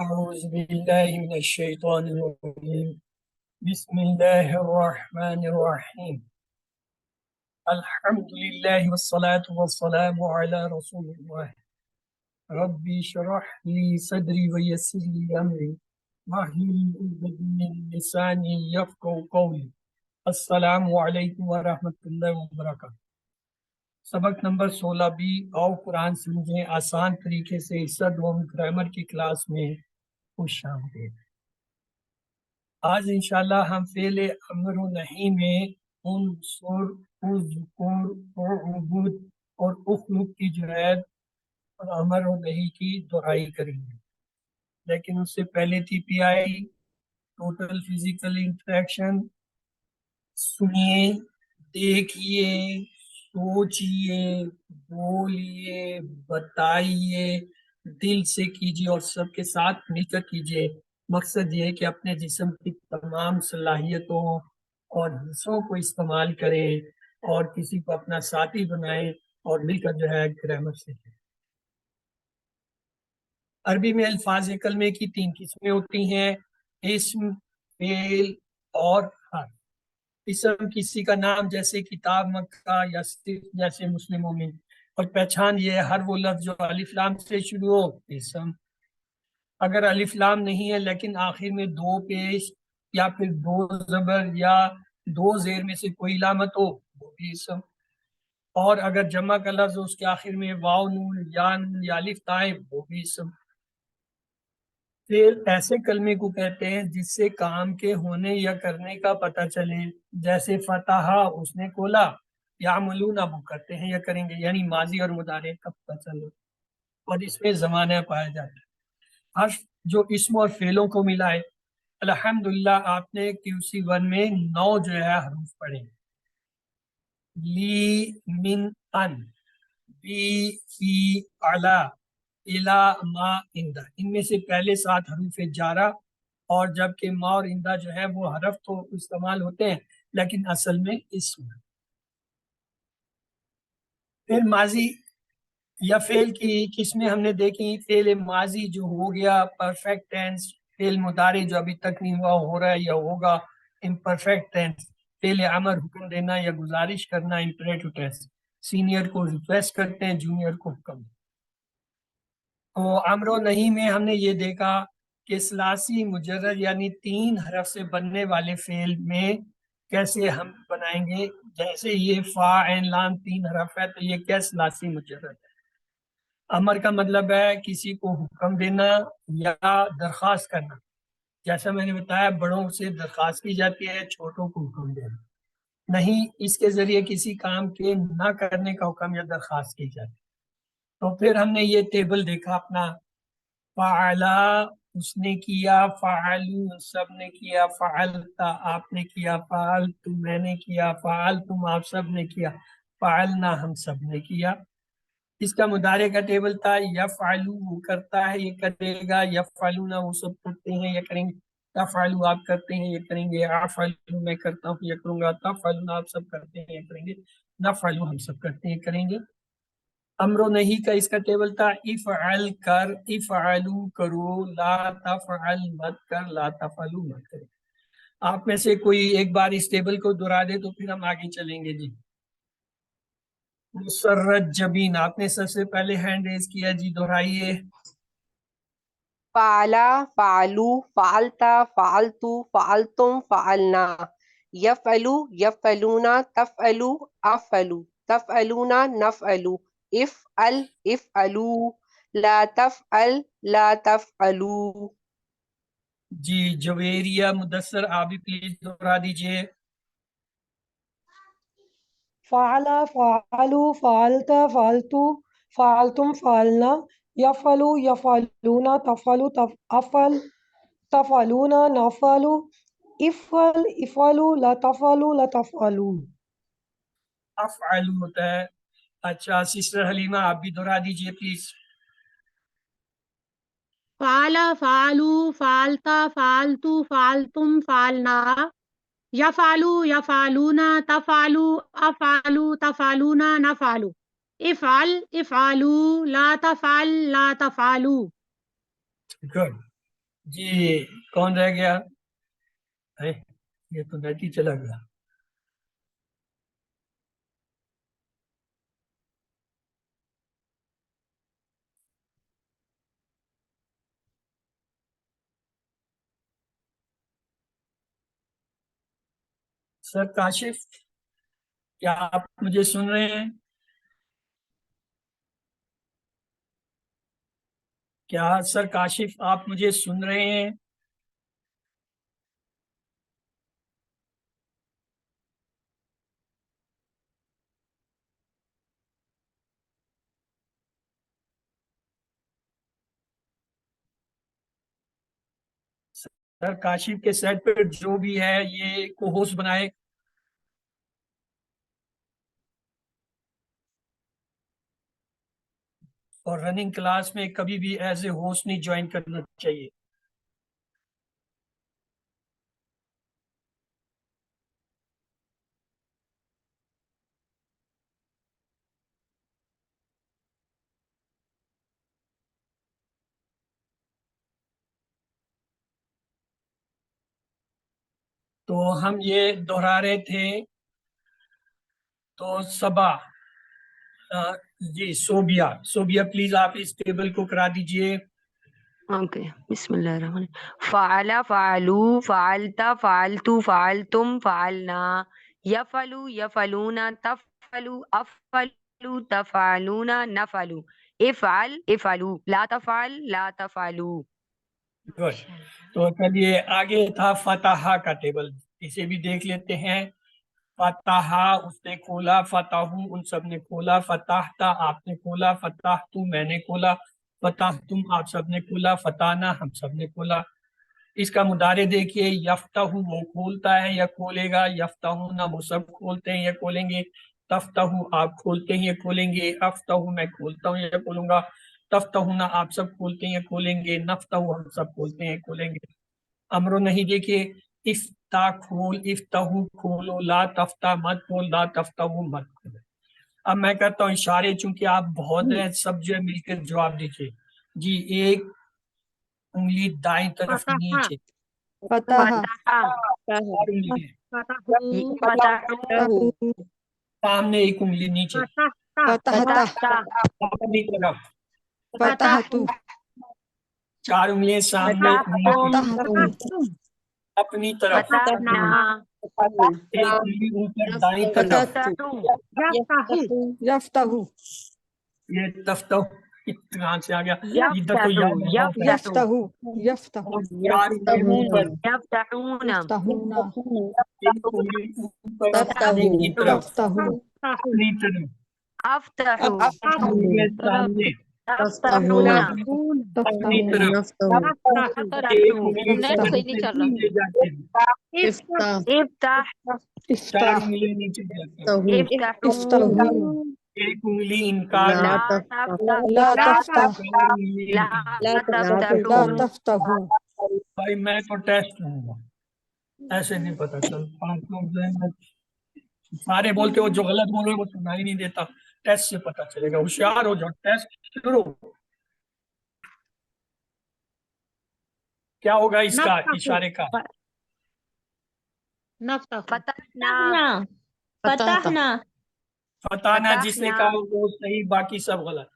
أعوذ بالله من الشيطان الرجيم بسم الله الرحمن الرحيم الحمد لله والصلاة والسلام على رسول الله ربي اشرح لي صدري ويسر لي أمري واحلل عقدة من لساني يفقهوا قولي السلام علیکم ورحمۃ اللہ وبرکاتہ۔ سبق نمبر 16 بھی آؤ قرآن سمجھیں آسان طریقے سے حصہ دوم گرامر کی کلاس میں خوش آمدید۔ آج انشاءاللہ ہم فعل امر و نہی میں انصر، اذکر اور عبود اور اخلق کی جو ہے امر و نہی کی دہرائی کریں گے، لیکن اس سے پہلے ٹی پی آئی ٹوٹل فزیکل انٹریکشن سنیے، دیکھیے، سوچیے، بولیے، بتائیے، دل سے کیجیے اور سب کے ساتھ مل کر کیجیے۔ مقصد یہ ہے کہ اپنے جسم کی تمام صلاحیتوں اور حصوں کو استعمال کریں اور کسی کو اپنا ساتھی بنائیں اور مل کر جو ہے گرامر سیکھیں۔ عربی میں الفاظ کلمے کی 3 قسمیں ہوتی ہیں: اسم، فعل اور حرف۔ اسم کسی کا نام جیسے کتاب، مکہ یا صرف جیسے مسلم مومن، اور پہچان یہ ہے ہر وہ لفظ جو الف لام سے شروع ہو اسم۔ اگر الف لام نہیں ہے لیکن آخر میں 2 پیش یا پھر 2 زبر یا 2 زیر میں سے کوئی علامت ہو وہ بھی اسم۔ اور اگر جمع کا لفظ اس کے آخر میں واو، نون، یا نون یا الف تائیں وہ بھی اسم۔ فعل ایسے کلمے کو کہتے ہیں جس سے کام کے ہونے یا کرنے کا پتہ چلے، جیسے فتح اس نے کھولا، یعملون وہ کرتے ہیں یا کریں گے، یعنی ماضی اور مضارع کا پتہ چلے، اور اس میں زمانہ پایا جاتا ہے۔ حرف جو اسم اور فعلوں کو ملائے۔ الحمدللہ آپ نے QC1 میں 9 جو ہے حروف پڑھے: لی، من، ان، بی، فی، علا، الا، ما، اندہ۔ ان میں سے پہلے 7 حروف جارہ، اور جبکہ ما اور اندہ جو ہے وہ حرف تو استعمال ہوتے ہیں لیکن اصل میں اسم۔ پھر ماضی یا فعل کی قسمیں ہم نے دیکھی۔ فعل ماضی جو ہو گیا پرفیکٹ ٹینس، فعل مضارع جو ابھی تک نہیں ہوا ہو رہا ہے یا ہوگا امپرفیکٹ ٹینس، فعل امر حکم دینا یا گزارش کرنا امپریٹو ٹینس، سینئر کو ریکویسٹ کرتے ہیں، جونیئر کو حکم۔ تو امر و نہی میں ہم نے یہ دیکھا کہ ثلاثی مجرد یعنی 3 حرف سے بننے والے فعل میں کیسے ہم بنائیں گے۔ جیسے یہ فا، عین، لام 3 حرف ہے تو یہ کیا ثلاثی مجرد ہے۔ امر کا مطلب ہے کسی کو حکم دینا یا درخواست کرنا، جیسا میں نے بتایا بڑوں سے درخواست کی جاتی ہے، چھوٹوں کو حکم دینا۔ نہیں، اس کے ذریعے کسی کام کے نہ کرنے کا حکم یا درخواست کی جاتی ہے۔ تو پھر ہم نے یہ ٹیبل دیکھا اپنا، فعلا اس نے کیا، فعلو سب نے کیا، فعلتا آپ نے کیا، فعلت میں نے کیا، فعلتم آپ سب نے کیا، فعلنا ہم سب نے کیا۔ اس کا مضارع کا ٹیبل تھا یفعلو وہ کرتا ہے یہ کرے گا، یفعلون وہ سب کرتے ہیں یہ کریں گے، تفعلو آپ کرتے ہیں یہ کریں گے، افعلو میں کرتا ہوں یہ کروں گا، تفعلون آپ سب کرتے ہیں یہ کریں گے، نفعلو ہم سب کرتے ہیں کریں گے۔ امر و نہی کا اس کا ٹیبل تھا افعل کر، افعلو کرو، لا تفعل مت کر، لا تفعلو مت کرے۔ آپ میں سے کوئی ایک بار اس ٹیبل کو دہرا دے تو پھر ہم آگے چلیں گے۔ جی مسرت جبین آپ نے سب سے پہلے ہینڈ ریز کیا، جی دہرائیے۔ فعلا، فعلو، فعلتا، فعلتو، فعلتم، فعلنا، یفعلو، یفعلونا، تفعلو، افعلو، تفعلونا، نفعلو، افعل، افعلو، لا تفعل، لا تفعلو۔ جی جویریہ مدثر آپ بھی پلیز دہرا دیجئے۔ فعلا، فعلو، فعلتا، فعلتو، فعلتم، فعلنا، یفعلو، یفعلونا، تفعلو، افعل، تفعلونا، نفعلو، افعل، افعلو، لا تفعلو، لا تفعلو۔ افعلو ہوتا ہے۔ اچھا سسٹر حلیمہ آپ بھی دہرا دیجئے پلیز۔ فعلا، فعلو، فعلتا، فعلتو، فعلتم، فعلنا، یفعلو، یفعلونا، تفعلو، افعلو، تفعلونا، نفعلو، افعل، افعلو، لا تفعل، لا تفعلو۔ گڈ۔ جی کون رہ گیا؟ اے، یہ تو نیٹ ہی چلا گیا. سر کاشف، کیا آپ مجھے سن رہے ہیں؟ کیا سر کاشف آپ مجھے سن رہے ہیں؟ سر کاشف کے سیٹ پر جو بھی ہے یہ کو ہوسٹ بنائے. اور رننگ کلاس میں کبھی بھی ایز اے ہوسٹ نہیں جوائن کرنا چاہیے. تو ہم یہ دہرا رہے تھے. تو صبا، جی صوبیہ پلیز آپ اس ٹیبل کو کرا دیجئے. اوکے، بسم اللہ الرحمن الرحیم. فعل، فعلو، فعلت، فعلتو، فعلتم، فعلنا، یفعلو، یفعلون، تفعلو، افعلو، تفعلون، نفعلو، افعل، افعلو، لا تفعل، لا تفعلو. گڈ. تو چلیے آگے تھا فتح کا ٹیبل، اسے بھی دیکھ لیتے ہیں. فتح اس نے کھولا، فتحو ان سب نے کھولا، فتحتا آپ نے کھولا، فتحتو میں نے کھولا، فتحتم آپ سب نے کھولا، فتحنا ہم سب نے کھولا. اس کا مضارع دیکھیے، یفتح وہ کھولتا ہے یا کھولے گا، یفتحون وہ سب کھولتے ہیں یا کھولیں گے، تفتح آپ کھولتے ہیں یا کھولیں گے، افتح میں کھولتا ہوں یا کھولوں گا، تفتحون آپ سب کھولتے ہیں یا کھولیں گے، نفتح ہم سب کھولتے ہیں یا کھولیں گے. امرو نہیں دیکھیے، افتح کھول، افتحو کھولو، لا تفتح مت کھول، لا تفتحو مت کھولو. اب میں کرتا ہوں اشارے، چونکہ آپ بہت ہیں، سب جو ہے مل کر جواب دیجیے. جی ایک انگلی دائیں طرف فتح، نیچے، فتح، فتح، اور انگلی فتحو، فتحو، سامنے ایک انگلی نیچے، فتحتا، فتحتا، اپنی طرف فتحو، چار انگلیاں سامنے نیچے، فتحتم، فتحتم، اپنی طرف فتحنا، ایک انگلی اوپر دائیں طرف، یفتحو، یفتحو، یفتح یہ تفتح کہاں سے آ گیا، ادھر تو یفتحو، یاد رکھو. یفتح یفتح اور چار انگلی اوپر، یفتحون، یفتحون ایک انگلی اوپر تفتحو، آگے کی طرف، تفتح تفتحو، اپنی طرف، افتحو، انگلیاں سامنے تفتحون، تفتحون، اپنی تفتحون طرف، تفتحو، ایک انگلی نیٹ اوپر صحیح نہیں چل رہا. نیچے جاتے ہیں، افتح، افتح، چار افتح انگلیاں نیچے جاتے ہیں، افتحو، افتحو ایک انگلی انکار لا میں، تفتح، لا تفتح چار انگلی لا انکار. لا تفتحو. تفتح بھائی میں تو ٹیسٹ ہوں گا، ایسے نہیں پتا چل. 5 لوگ جو ہیں سارے بولتے ہو، جو غلط بول رہے وہ سنائی نہیں دیتا. ٹیسٹ سے پتا چلے گا، ہوشیار ہو جاؤ. ٹیسٹ شروع. کیا ہوگا اس کا نفتحو، اشارے کا؟ نفتحو، فتحنا، فتحنا، فتانا جس نے کہا وہ صحیح، باقی سب غلط.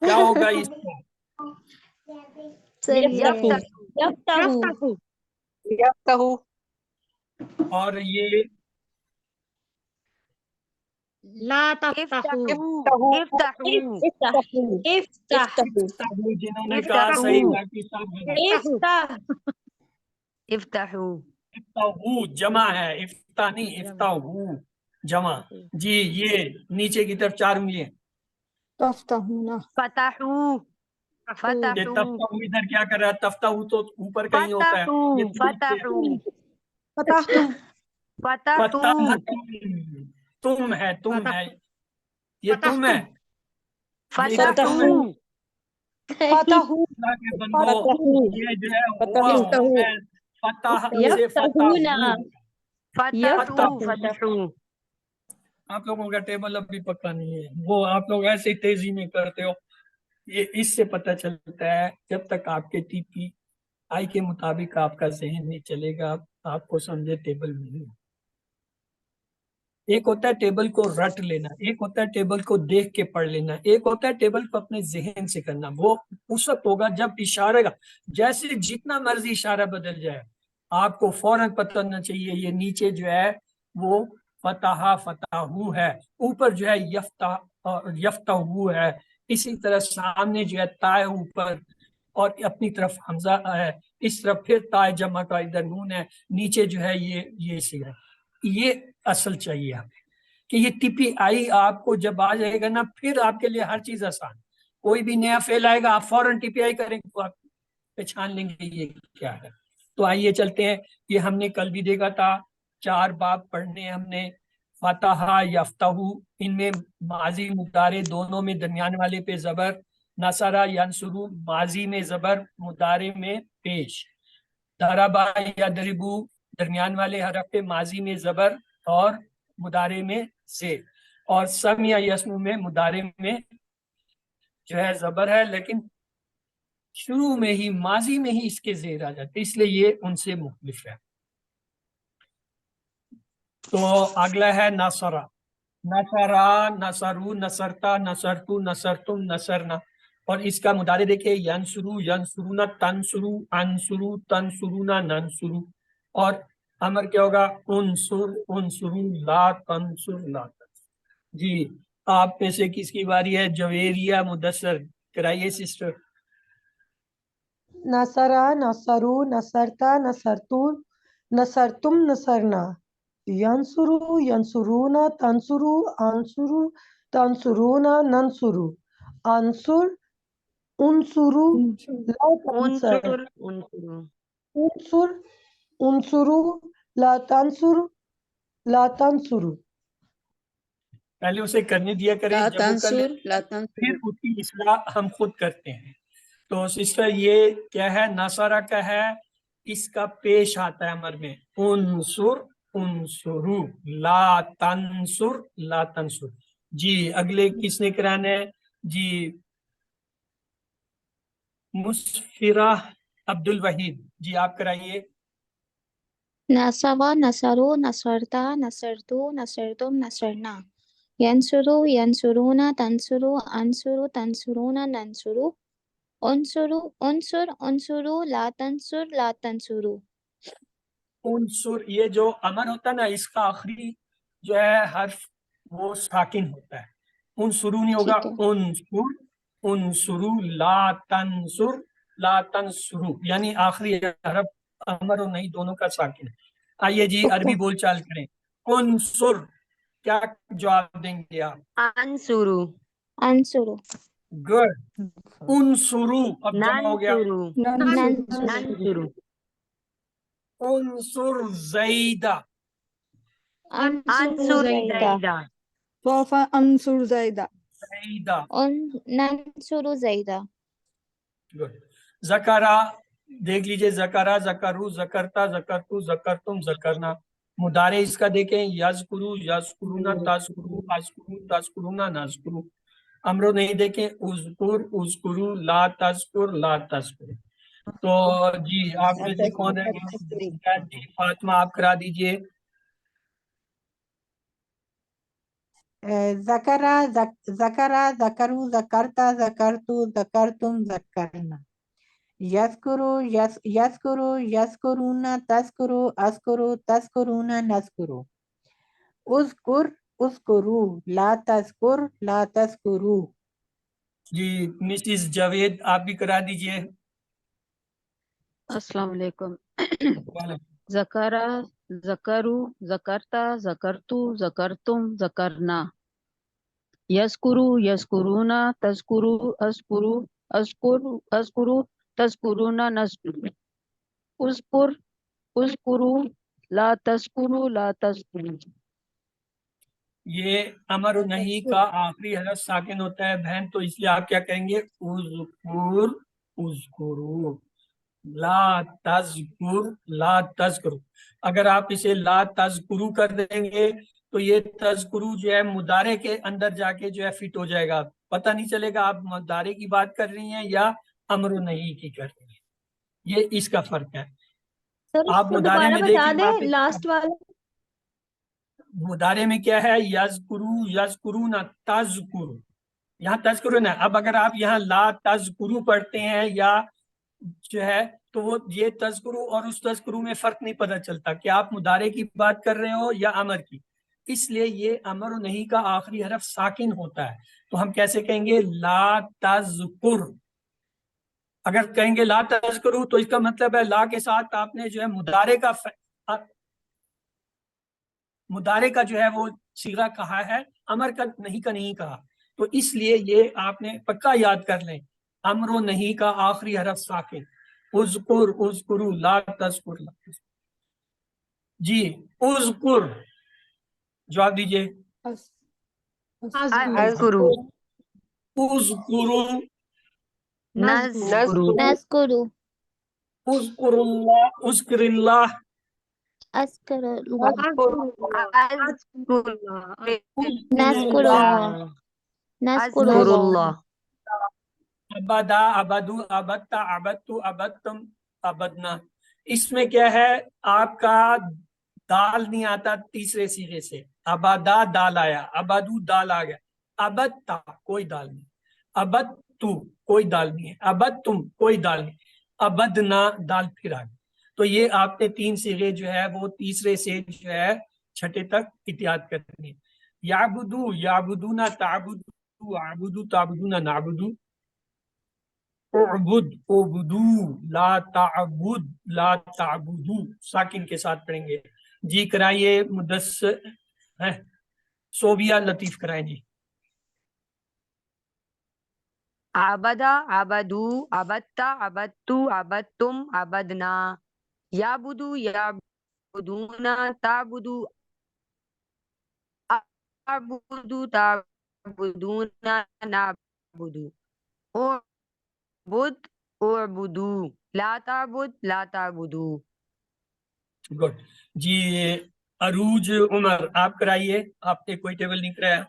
کیا ہوگا اس کا؟ یفتحو، یفتحو، یفتحو، اور یہ لا تفتحو، افتحو، افتحو، جنہوں نے کہا صحیح، باقی سب غلط. افتحو، افتحو جمع ہے، افتح نہیں، افتحو جمع. جی یہ نیچے کی طرف چار انگلیاں، تفتحون فتحو، یہ فتحو، تفتحو ادھر کیا کر رہا ہے؟ تفتحو تو اوپر کہیں ہوتا ہے. فتحو، یہ فتحو، فتحتم فتحتو، تم ہے، تم ہے، یہ تم ہے، یہ ادھر تم ہے. فتحو، فتحو اللہ کے بندو، یہ جو ہے ہوا ہے فتح سے فتح. فتحو، فتحو. آپ لوگوں کا ٹیبل اب بھی پکا نہیں ہے، وہ آپ لوگ ایسے تیزی میں کرتے ہو. یہ اس سے پتہ چلتا ہے جب تک آپ کے ٹی پی آئی کے مطابق آپ کا ذہن نہیں چلے گا، آپ کو سمجھے ٹیبل نہیں۔ ایک ہوتا ہے ٹیبل کو رٹ لینا، ایک ہوتا ہے ٹیبل کو دیکھ کے پڑھ لینا، ایک ہوتا ہے ٹیبل کو اپنے ذہن سے کرنا۔ وہ اس وقت ہوگا جب اشارے گا، جیسے جتنا مرضی اشارہ بدل جائے آپ کو فوراً پتہ ہونا چاہیے یہ نیچے جو ہے وہ فتح فتحو ہے، اوپر جو ہے یفتحو ہے، اسی طرح سامنے جو ہے تا اوپر اور اپنی طرف حمزہ ہے، اس طرف پھر تا جمع کا ادھر نون ہے، نیچے جو ہے یہ سی ہے۔ یہ اصل چاہیے آپ کہ یہ ٹی پی آئی آپ کو جب آ جائے گا نا، پھر آپ کے لیے ہر چیز آسان۔ کوئی بھی نیا فعل آئے گا آپ فوراً ٹی پی آئی کریں گے تو آپ پہچان لیں گے یہ کیا ہے۔ تو آئیے چلتے ہیں، یہ ہم نے کل بھی دیکھا تھا، 4 باب پڑھنے ہم نے، فتح یفتح، ان میں ماضی مضارع دونوں میں درمیان والے پہ زبر، نصرہ ینصرو ماضی میں زبر مضارع میں پیش، ضربہ یضربو درمیان والے حرف پہ ماضی میں زبر اور مضارع میں زیر، اور سمع یسمع میں مضارع میں جو ہے زبر ہے لیکن شروع میں ہی ماضی میں ہی اس کے زیر آ جاتے، اس لیے یہ ان سے مختلف ہے۔ تو اگلا ہے نصرہ، نصرہ، نصرو، نصرتا، نصرتو، نصرتم، نصرنا، اور اس کا مضارع دیکھیں ینصرو، ینصرونا، تنصرو، انصرو، تنصرونا، ننصرو، اور امر کیا ہوگا انصر، انصرو، لا تنصر، لا تنصر۔ جی آپ میں سے کس کی باری ہے؟ جویریہ مدثر کرائیے سسٹر۔ نصرہ، نصرو، نصرتا، نصرتو، نصرتم، نصرنا، ینصرو، ینصرونا، تنصرو، انصرو، تنصرونا، ننصرو، انصر، انصرو، لا تنصر، انصر انصر انصر، انصرو، لا تنصر، لا تنصرو۔ پہلے اسے کرنے دیا کریں، لا جب وہ کر لے تنصر لا تنصر پھر اس کی اصلاح ہم خود کرتے ہیں۔ تو سسٹر یہ کیا ہے؟ نصرہ کا ہے، اس کا پیش آتا ہے امر میں انصر، انصرو، لا تنصر، لا تنصر۔ جی اگلے کس نے کرانا ہے؟ جی مسفرہ عبد الوحید، جی آپ کرائیے۔ نصب نصروا نصرتا نصرتو نصرتم نصرنا ينصروا ينصرون تنصروا انصروا تنصرون ننصروا انصروا انصر انصروا لا تنصر لا تنصروا۔ انصر، یہ جو امر ہوتا ہے نا اس کا آخری جو ہے حرف وہ ساکن ہوتا ہے، انصرو نہیں ہوگا، ٹھیک ہے، انصر، انصرو، لا تنصر، لا تنصرو، یعنی آخری حرف امر اور نہیں دونوں کا ساکن ہے۔ آئیے جی عربی بول چال کریں، انصر کیا جواب دیں گے آپ؟ انصرو انصروا گڈ، انصرو اب جمع ہو گیا، ننصرو ننصر، ننصرو انصر زیدہ، انصر زیدہ زیدہ سوف انصر زیدہ۔ زیدہ، ننصر زیدہ۔ گڈ۔ زکرہ دیکھ لیجئے، زکرہ، زکرو، زکرتا، زکرتو، زکرتم، زکرنا، مضارع اس کا دیکھیں یذکرو، یذکرونا، تذکرو، اذکرو، تذکرونا، نذکرو، امرو نہیں دیکھیں اذکر، اذکرو، لا تذکر، لا تذکر۔ تو جی آپ میں سے کون ہے؟ جی فاطمہ آپ کرا دیجئے۔ ذکرہ، ذکرہ، ذکرو، ذکرتا، ذکرتو، ذکرتم، ذکرنا، یذکرو، یذکرو، یذکرونا، تذکرو، اذکرو، تذکرونا، نذکرو، اذکر، اذکرو، لا تذکر، لا تذکرو۔ جی مسز جاوید آپ بھی کرا دیجئے۔ السلام علیکم۔ ذکرہ، ذکرو، ذکرتا، ذکرتو، ذکرتم، ذکرنا، یذکرو، یذکرونا، تذکرو، اذکرو، اذکرو، اذکرو، تذکرونا، نذکرو، اذکر، اذکرو، لا تذکرو، لا تذکرو۔ یہ امر و نہیں کا آخری حرف ساکن ہوتا ہے بہن، تو اس لیے آپ کیا کہیں گے؟ اذکر، اذکرو، لا تذکر، لا تذکرو۔ اگر آپ اسے لا تذکرو کر دیں گے تو یہ تذکرو جو ہے مضارع کے اندر جا کے جو ہے فٹ ہو جائے گا، پتہ نہیں چلے گا آپ مضارع کی بات کر رہی ہیں یا امر و نہیں کی کر رہی ہیں۔ یہ اس کا فرق ہے. سر آپ اس کو مضارع دوبارہ میں بتا دیکھیں دیں وہاں پہ لاسٹ والا. مضارع میں کیا ہے؟ یذکرو یذکرون تذکرو. یہاں تذکرون ہے. اب اگر آپ یہاں لا تذکرو پڑھتے ہیں یا جو ہے تو وہ یہ تذکرو اور اس تذکرو میں فرق نہیں پتہ چلتا کہ آپ مضارع کی بات کر رہے ہو یا امر کی. اس لیے یہ امر و نہیں کا آخری حرف ساکن ہوتا ہے. تو ہم کیسے کہیں گے؟ لا تذکر. اگر کہیں گے لا تذکرو تو اس کا مطلب ہے لا کے ساتھ آپ نے جو ہے مضارع کا جو ہے وہ صیغہ کہا ہے، امر کا نہیں کہا. تو اس لیے یہ آپ نے پکا یاد کر لیں، امر و نہیں کا آخری حرف ساکن. اذکر اذکرو لا تذکر. جی اذکر جواب دیجئے. اذکرو اذکرو نذکرو نذکرو اذکر اللہ اذکر اللہ اذکر اللہ اذکر نذکر اللہ نذکر اذکر اللہ اللہ ابدا ابدو ابدتا ابدتو ابدتم ابدنا. اس میں کیا ہے؟ آپ کا دال نہیں آتا تیسرے صیغے سے. ابدا دال آیا، ابدو دال آ گیا، ابدتا کوئی دال نہیں، ابدتو کوئی دال نہیں ہے، ابدتم کوئی دال نہیں، ابدنا دال پھر آ گئی. تو یہ آپ نے تین صیغے جو ہے وہ تیسرے سے جو ہے چھٹے تک احتیاط کرنی ہے. یعبدو یعبدونا تعبدو اعبدو تعبدونا نعبدو. اعبد اعبدو لا تعبد لا تعبدو ساکن کے ساتھ پڑھیں گے. جی کرائیے مدثر صوبیہ لطیف کرائیں جی. عبدا عبدو عبدتا عبدتو عبدتم عبدنا. یعبدو یعبدونا تعبدو اعبدو تعبدونا نعبدو. اعبد اعبدو لا تعبد لا تعبدو. گڈ. جی عروج عمر آپ کرائیے، آپ نے کوئی ٹیبل نہیں کرایا.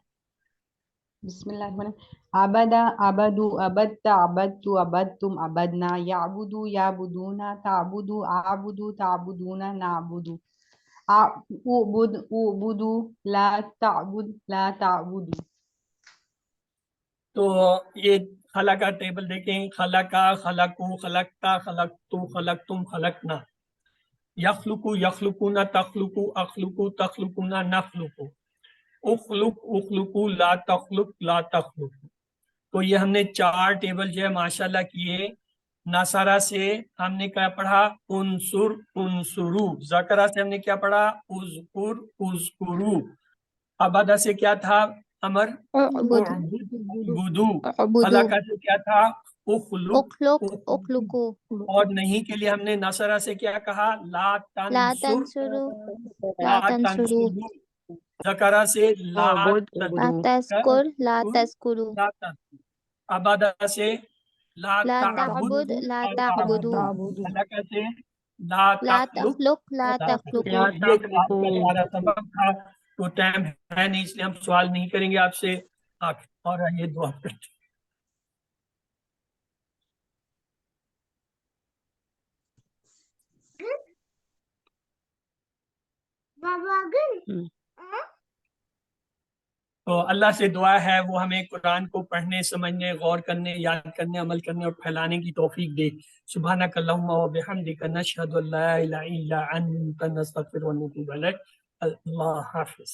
بسم اللہ الرحمن الرحیم. عبدا عبدو عبدتا عبدتو عبدتم عبدنا. یعبدو یعبدونا تعبدو اعبدو تعبدونا نعبدو. اعبد اعبدو لا تعبد لا تعبدو. تو یہ خلا کا ٹیبل دیکھیں. خلقا خلقو خلقتا خلقتو خلقتم خلقنا. یخلقو یخلقونا تخلقو اخلقو تخلقونا نخلقو. اخلق اخلقو لا تخلق لا تخلق. تو یہ ہم نے چار ٹیبل جو ہے ماشاءاللہ کیے. ناصرہ سے ہم نے کیا پڑھا؟ انصر انصرو. ذکرہ سے ہم نے کیا پڑھا؟ اذکر اذکرو. عبادہ سے کیا تھا؟ امر اعبد اعبدو. اعبدو خلقہ سے کیا تھا؟ اخلق اخلق اخلقو. اور نہیں کے لیے ہم نے نصرہ سے کیا کہا؟ لا لا تنصر تنصرو لا تنصرو. ذکرہ سے لا اعبد لا اعبدو تذکر لا تذکرو. عبادہ سے لا لا تعبد تعبد لا تعبدو. خلقہ سے لا لا تخلق تخلق لا تخلقو. یہ آج کا ہمارا سبق تھا. تو ٹائم ہے نہیں اس لیے ہم سوال نہیں کریں گے آپ سے. اور یہ دعا کرتے ہیں. تو اللہ سے دعا ہے وہ ہمیں قرآن کو پڑھنے سمجھنے غور کرنے یاد کرنے عمل کرنے اور پھیلانے کی توفیق دے. سبحانک اللہم و بحمدک نشہد ان لا الہ الا انت نستغفرک و نتوب الیک. اللہ حافظ.